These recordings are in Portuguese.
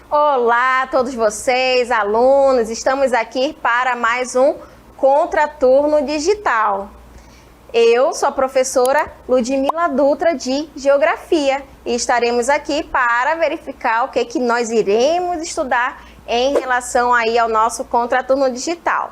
Olá a todos vocês, alunos, estamos aqui para mais um Contraturno Digital. Eu sou a professora Ludmila Dutra de Geografia e estaremos aqui para verificar o que nós iremos estudar em relação aí ao nosso Contraturno Digital.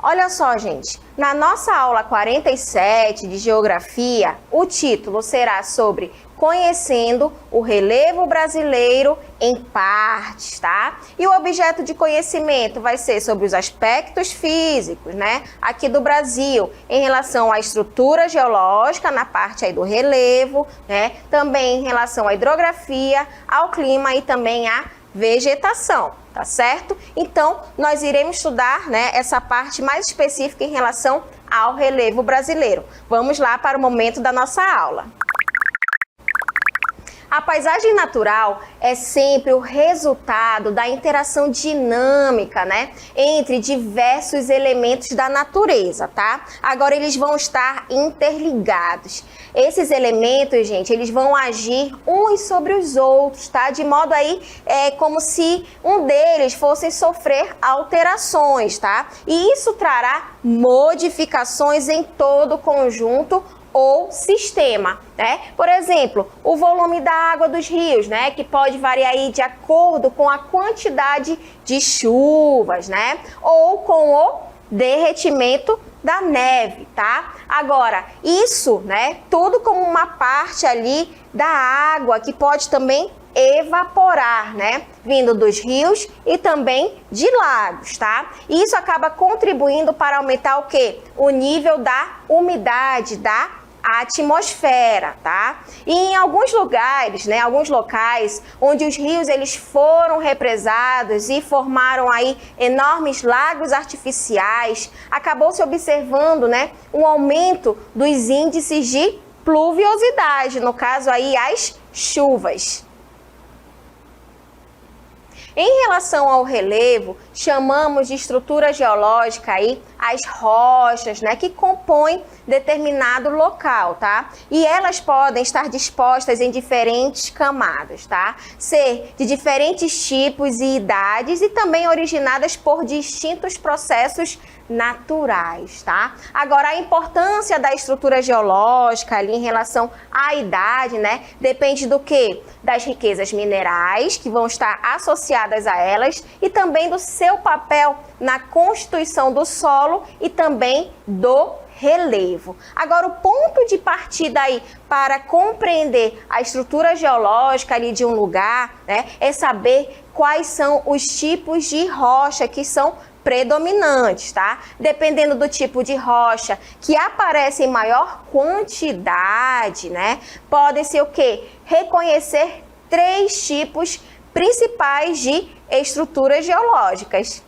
Olha só, gente, na nossa aula 47 de Geografia, o título será sobre Conhecendo o Relevo Brasileiro em Partes, tá? E o objeto de conhecimento vai ser sobre os aspectos físicos, né, aqui do Brasil, em relação à estrutura geológica, na parte aí do relevo, né, também em relação à hidrografia, ao clima e também à vegetação, tá certo? Então, nós iremos estudar, né, essa parte mais específica em relação ao relevo brasileiro. Vamos lá para o momento da nossa aula. A paisagem natural é sempre o resultado da interação dinâmica, né, entre diversos elementos da natureza, tá? Agora eles vão estar interligados. Esses elementos, gente, eles vão agir uns sobre os outros, tá? De modo aí, como se um deles fosse sofrer alterações, tá? E isso trará modificações em todo o conjunto ou sistema, né? Por exemplo, o volume da água dos rios, né? Que pode variar aí de acordo com a quantidade de chuvas, né? Ou com o derretimento da neve, tá? Agora, isso, né? Tudo como uma parte ali da água que pode também evaporar, né? Vindo dos rios e também de lagos, tá? E isso acaba contribuindo para aumentar o quê? O nível da umidade da atmosfera, tá? E em alguns lugares, né, alguns locais onde os rios eles foram represados e formaram aí enormes lagos artificiais, acabou se observando, né, um aumento dos índices de pluviosidade, no caso aí as chuvas. Em relação ao relevo, chamamos de estrutura geológica aí as rochas, né, que compõem determinado local, tá? E elas podem estar dispostas em diferentes camadas, tá? Ser de diferentes tipos e idades e também originadas por distintos processos naturais, tá? Agora, a importância da estrutura geológica ali em relação à idade, né, depende do quê? Das riquezas minerais que vão estar associadas a elas e também do seu papel na constituição do solo e também do relevo. Agora, o ponto de partida aí para compreender a estrutura geológica ali de um lugar, né, é saber quais são os tipos de rocha que são predominantes, tá? Dependendo do tipo de rocha que aparece em maior quantidade, né, pode-se o quê? Reconhecer 3 tipos principais de estruturas geológicas.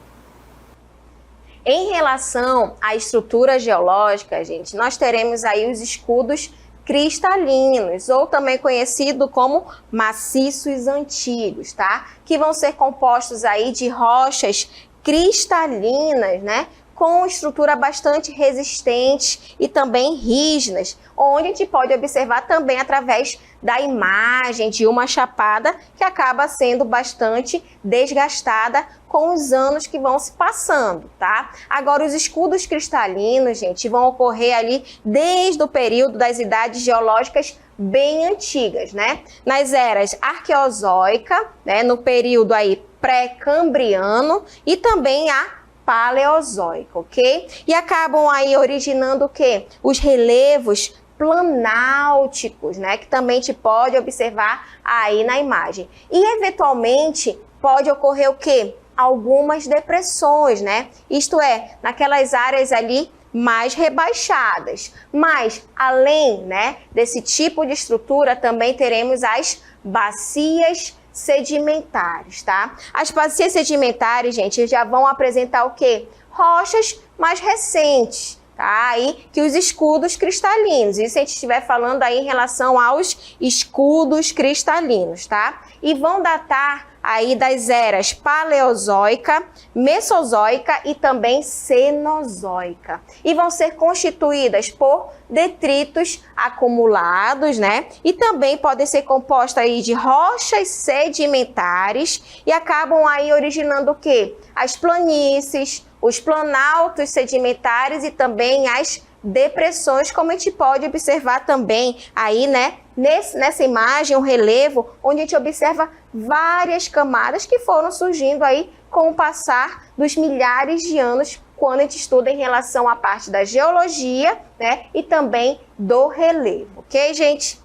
Em relação à estrutura geológica, gente, nós teremos aí os escudos cristalinos, ou também conhecido como maciços antigos, tá? Que vão ser compostos aí de rochas cristalinas, né? Com estrutura bastante resistente e também rígidas, onde a gente pode observar também através da imagem de uma chapada que acaba sendo bastante desgastada com os anos que vão se passando, tá? Agora, os escudos cristalinos, gente, vão ocorrer ali desde o período das idades geológicas bem antigas, né? Nas eras arqueozoica, né? No período aí pré-cambriano e também a paleozoica, ok? E acabam aí originando o quê? Os relevos planáuticos, né? Que também a gente pode observar aí na imagem. E, eventualmente, pode ocorrer o quê? Algumas depressões, né? Isto é, naquelas áreas ali mais rebaixadas. Mas, além, né, desse tipo de estrutura, também teremos as bacias sedimentares, tá? As bacias sedimentares, gente, já vão apresentar o quê? Rochas mais recentes, tá? Aí que os escudos cristalinos. Isso a gente estiver falando aí em relação aos escudos cristalinos, tá? E vão datar aí das eras Paleozoica, Mesozoica e também Cenozoica. E vão ser constituídas por detritos acumulados, né? E também podem ser compostas aí de rochas sedimentares e acabam aí originando o quê? As planícies, os planaltos sedimentares e também as depressões, como a gente pode observar também aí, né? Nessa imagem, um relevo, onde a gente observa várias camadas que foram surgindo aí com o passar dos milhares de anos, quando a gente estuda em relação à parte da geologia, né? E também do relevo, ok, gente?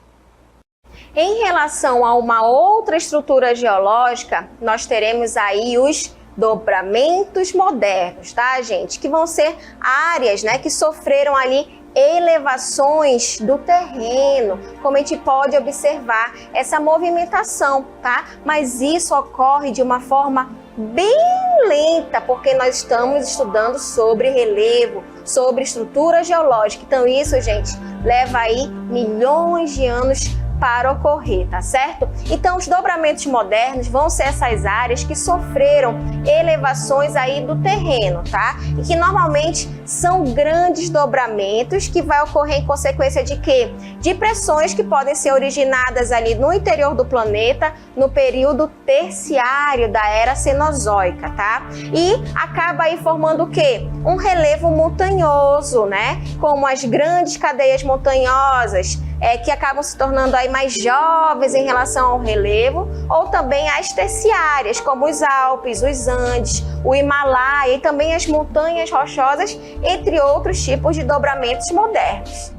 Em relação a uma outra estrutura geológica, nós teremos aí os dobramentos modernos, tá, gente? Que vão ser áreas, né, que sofreram ali elevações do terreno, como a gente pode observar essa movimentação, tá? Mas isso ocorre de uma forma bem lenta, porque nós estamos estudando sobre relevo, sobre estrutura geológica. Então isso, gente, leva aí milhões de anos para ocorrer, tá certo? Então, os dobramentos modernos vão ser essas áreas que sofreram elevações aí do terreno, tá? E que normalmente são grandes dobramentos que vai ocorrer em consequência de quê? De pressões que podem ser originadas ali no interior do planeta no período terciário da era Cenozoica, tá? E acaba aí formando o quê? Um relevo montanhoso, né? Como as grandes cadeias montanhosas, que acabam se tornando aí mais jovens em relação ao relevo, ou também as terciárias, como os Alpes, os Andes, o Himalaia e também as montanhas rochosas, entre outros tipos de dobramentos modernos.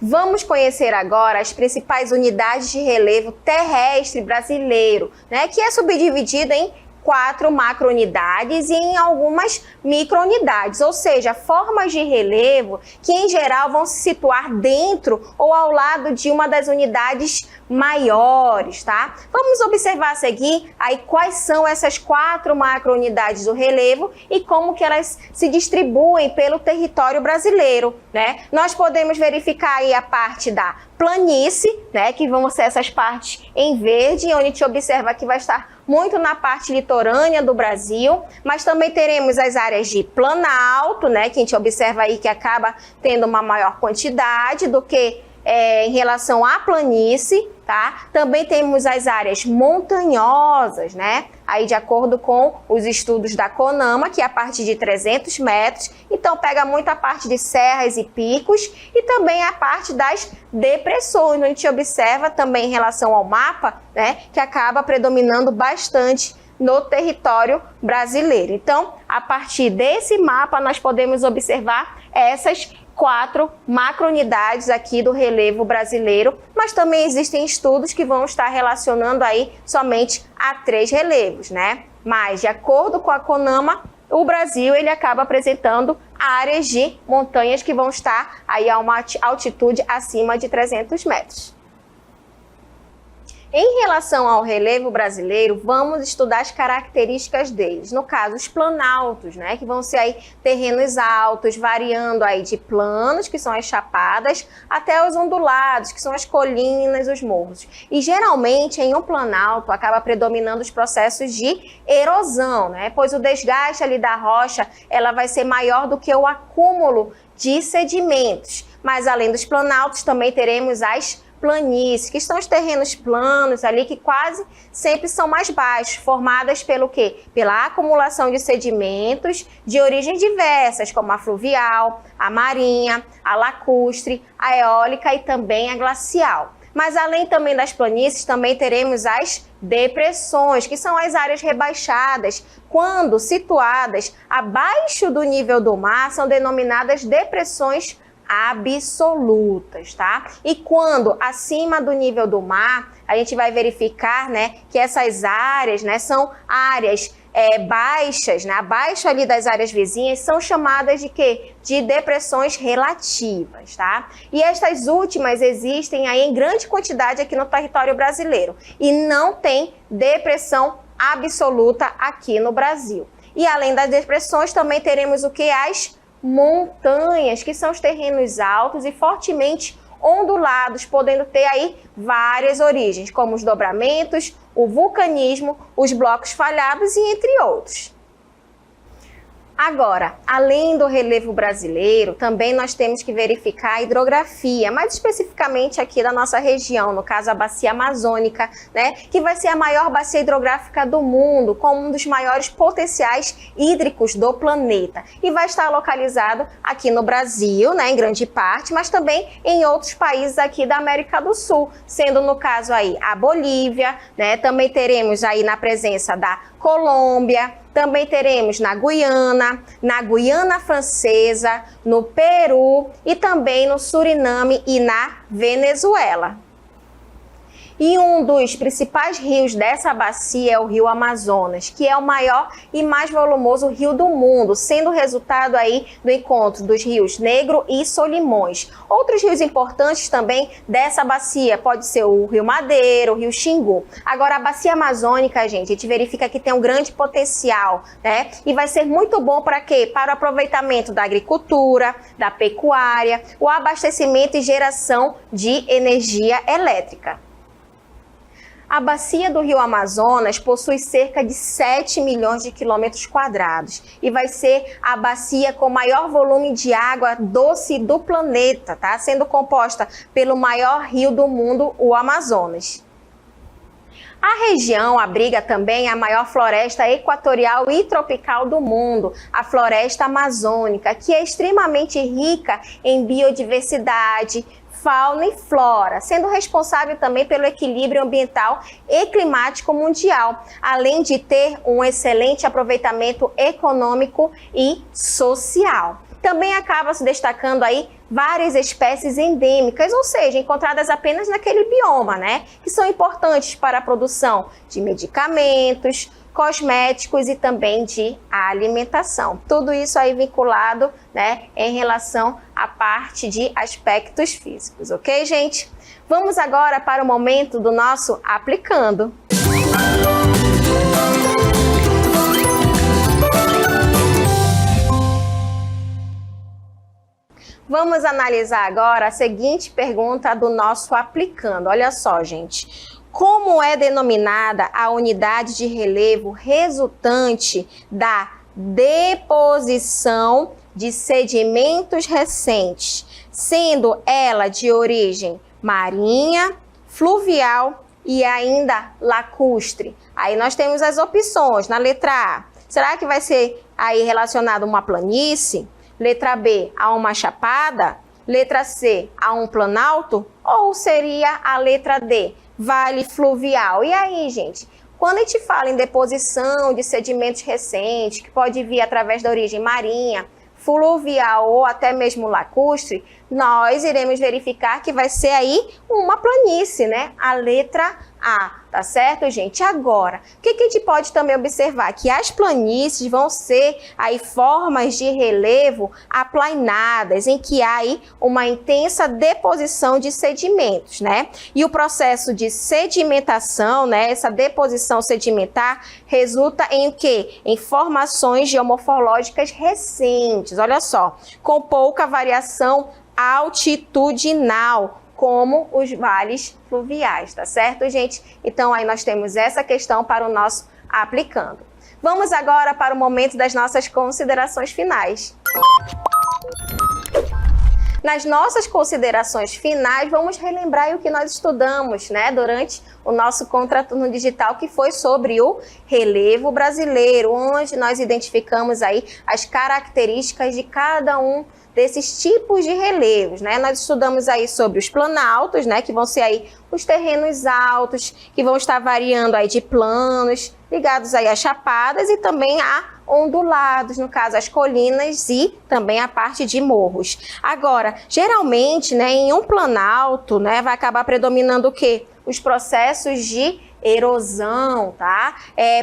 Vamos conhecer agora as principais unidades de relevo terrestre brasileiro, né, que é subdividido em 4 macrounidades e em algumas microunidades, ou seja, formas de relevo que em geral vão se situar dentro ou ao lado de uma das unidades maiores, tá? Vamos observar a seguir aí quais são essas 4 macrounidades do relevo e como que elas se distribuem pelo território brasileiro, né? Nós podemos verificar aí a parte da planície, né, que vão ser essas partes em verde, onde a gente observa que vai estar muito na parte litorânea do Brasil, mas também teremos as áreas de planalto, né, que a gente observa aí que acaba tendo uma maior quantidade do que em relação à planície, tá? Também temos as áreas montanhosas, né? Aí de acordo com os estudos da CONAMA, que é a partir de 300 metros, então pega muito a parte de serras e picos e também a parte das depressões, onde a gente observa também em relação ao mapa, né? Que acaba predominando bastante no território brasileiro. Então, a partir desse mapa, nós podemos observar essas 4 macrounidades aqui do relevo brasileiro, mas também existem estudos que vão estar relacionando aí somente a 3 relevos, né? Mas, de acordo com a CONAMA, o Brasil ele acaba apresentando áreas de montanhas que vão estar aí a uma altitude acima de 300 metros. Em relação ao relevo brasileiro, vamos estudar as características deles. No caso, os planaltos, né, que vão ser aí terrenos altos, variando aí de planos, que são as chapadas, até os ondulados, que são as colinas, os morros. E geralmente em um planalto acaba predominando os processos de erosão, né, pois o desgaste ali da rocha, ela vai ser maior do que o acúmulo de sedimentos. Mas além dos planaltos, também teremos as planícies, que são os terrenos planos ali que quase sempre são mais baixos, formadas pelo quê? Pela acumulação de sedimentos de origens diversas, como a fluvial, a marinha, a lacustre, a eólica e também a glacial. Mas além também das planícies, também teremos as depressões, que são as áreas rebaixadas, quando situadas abaixo do nível do mar, são denominadas depressões absolutas, tá? E quando acima do nível do mar, a gente vai verificar, né, que essas áreas, né, são áreas baixas, né, abaixo ali das áreas vizinhas, são chamadas de quê? De depressões relativas, tá? E estas últimas existem aí em grande quantidade aqui no território brasileiro e não tem depressão absoluta aqui no Brasil. E além das depressões, também teremos o que? As montanhas, que são os terrenos altos e fortemente ondulados, podendo ter aí várias origens, como os dobramentos, o vulcanismo, os blocos falhados e entre outros. Agora, além do relevo brasileiro, também nós temos que verificar a hidrografia, mais especificamente aqui da nossa região, no caso a bacia amazônica, né, que vai ser a maior bacia hidrográfica do mundo, com um dos maiores potenciais hídricos do planeta. E vai estar localizado aqui no Brasil, né, em grande parte, mas também em outros países aqui da América do Sul, sendo no caso aí a Bolívia, né, também teremos aí na presença da Colômbia, também teremos na Guiana Francesa, no Peru e também no Suriname e na Venezuela. E um dos principais rios dessa bacia é o Rio Amazonas, que é o maior e mais volumoso rio do mundo, sendo resultado aí do encontro dos rios Negro e Solimões. Outros rios importantes também dessa bacia pode ser o Rio Madeira, o Rio Xingu. Agora, a bacia amazônica, gente, a gente verifica que tem um grande potencial, né? E vai ser muito bom para quê? Para o aproveitamento da agricultura, da pecuária, o abastecimento e geração de energia elétrica. A bacia do Rio Amazonas possui cerca de 7 milhões de quilômetros quadrados e vai ser a bacia com maior volume de água doce do planeta, tá? Sendo composta pelo maior rio do mundo, o Amazonas. A região abriga também a maior floresta equatorial e tropical do mundo, a floresta amazônica, que é extremamente rica em biodiversidade, fauna e flora, sendo responsável também pelo equilíbrio ambiental e climático mundial, além de ter um excelente aproveitamento econômico e social. Também acaba se destacando aí várias espécies endêmicas, ou seja, encontradas apenas naquele bioma, né? Que são importantes para a produção de medicamentos, cosméticos e também de alimentação. Tudo isso aí vinculado, né, em relação à parte de aspectos físicos, ok, gente? Vamos agora para o momento do nosso Aplicando. Vamos analisar agora a seguinte pergunta do nosso Aplicando. Olha só, gente. Como é denominada a unidade de relevo resultante da deposição de sedimentos recentes, sendo ela de origem marinha, fluvial e ainda lacustre? Aí nós temos as opções na letra A. Será que vai ser aí relacionado a uma planície? Letra B, a uma chapada? Letra C, a um planalto? Ou seria a letra D, vale fluvial? E aí, gente, quando a gente fala em deposição de sedimentos recentes, que pode vir através da origem marinha, fluvial ou até mesmo lacustre, nós iremos verificar que vai ser aí uma planície, né? A letra A, tá certo, gente? Agora, o que a gente pode também observar? Que as planícies vão ser aí formas de relevo aplainadas, em que há aí uma intensa deposição de sedimentos, né? E o processo de sedimentação, né? Essa deposição sedimentar resulta em o quê? Em formações geomorfológicas recentes, olha só, com pouca variação altitudinal, como os vales fluviais, tá certo, gente? Então, aí nós temos essa questão para o nosso Aplicando. Vamos agora para o momento das nossas considerações finais. Nas nossas considerações finais, vamos relembrar o que nós estudamos, né, durante o nosso Contraturno Digital, que foi sobre o relevo brasileiro, onde nós identificamos aí as características de cada um desses tipos de relevos, né? Nós estudamos aí sobre os planaltos, né, que vão ser aí os terrenos altos, que vão estar variando aí de planos, ligados aí a chapadas e também a ondulados, no caso as colinas e também a parte de morros. Agora, geralmente, né, em um planalto, né, vai acabar predominando o quê? Os processos de erosão, tá?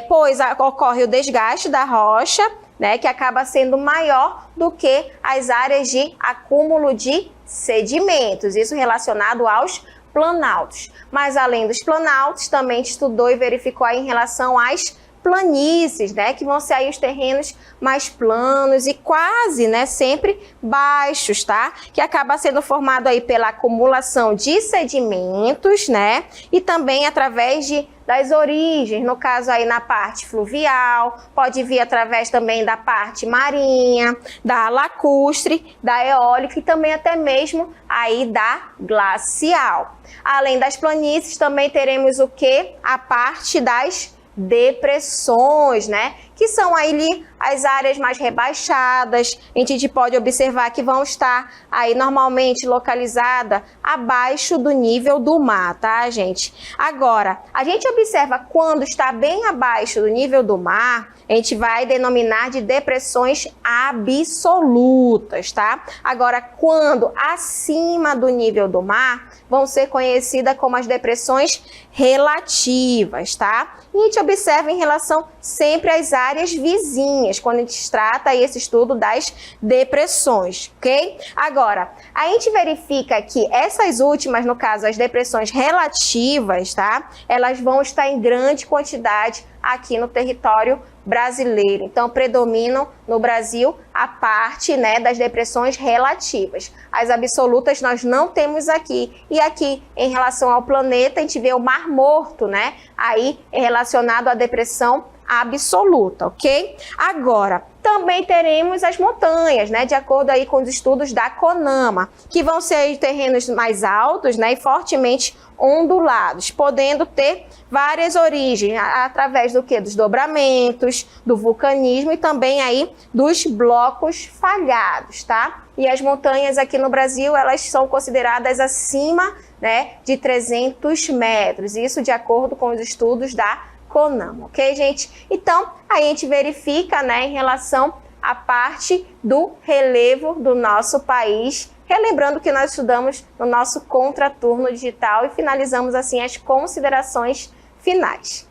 Pois ocorre o desgaste da rocha, né, que acaba sendo maior do que as áreas de acúmulo de sedimentos, isso relacionado aos planaltos. Mas além dos planaltos, também estudou e verificou aí em relação às planícies, né, que vão ser aí os terrenos mais planos e quase, né, sempre baixos, tá? Que acaba sendo formado aí pela acumulação de sedimentos, né, e também através das origens, no caso aí na parte fluvial, pode vir através também da parte marinha, da lacustre, da eólica e também até mesmo aí da glacial. Além das planícies, também teremos o que? A parte das depressões, né? Que são aí as áreas mais rebaixadas. A gente pode observar que vão estar aí normalmente localizada abaixo do nível do mar, tá, gente? Agora, a gente observa quando está bem abaixo do nível do mar, a gente vai denominar de depressões absolutas, tá? Agora, quando acima do nível do mar, vão ser conhecidas como as depressões relativas, tá? E a gente observa em relação sempre às áreas vizinhas, quando a gente trata aí esse estudo das depressões, ok? Agora, a gente verifica que essas últimas, no caso, as depressões relativas, tá? Elas vão estar em grande quantidade aqui no território brasileiro. Então, predominam no Brasil a parte, né, das depressões relativas. As absolutas nós não temos aqui. E aqui, em relação ao planeta, a gente vê o Mar Morto, né? Aí é relacionado à depressão absoluta, ok? Agora, também teremos as montanhas, né? De acordo aí com os estudos da CONAMA, que vão ser terrenos mais altos, né? E fortemente ondulados, podendo ter várias origens, através do que? Dos dobramentos, do vulcanismo e também aí dos blocos falhados, tá? E as montanhas aqui no Brasil, elas são consideradas acima, né, de 300 metros, isso de acordo com os estudos da CONAMA, ok, gente? Então, a gente verifica, né, em relação à parte do relevo do nosso país, relembrando que nós estudamos no nosso contraturno digital e finalizamos assim as considerações finais.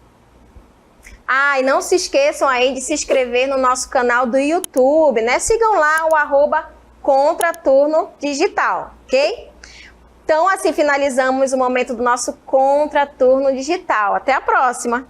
Ah, e não se esqueçam aí de se inscrever no nosso canal do YouTube, né? Sigam lá o @contraturno digital, ok? Então, assim finalizamos o momento do nosso contraturno digital. Até a próxima!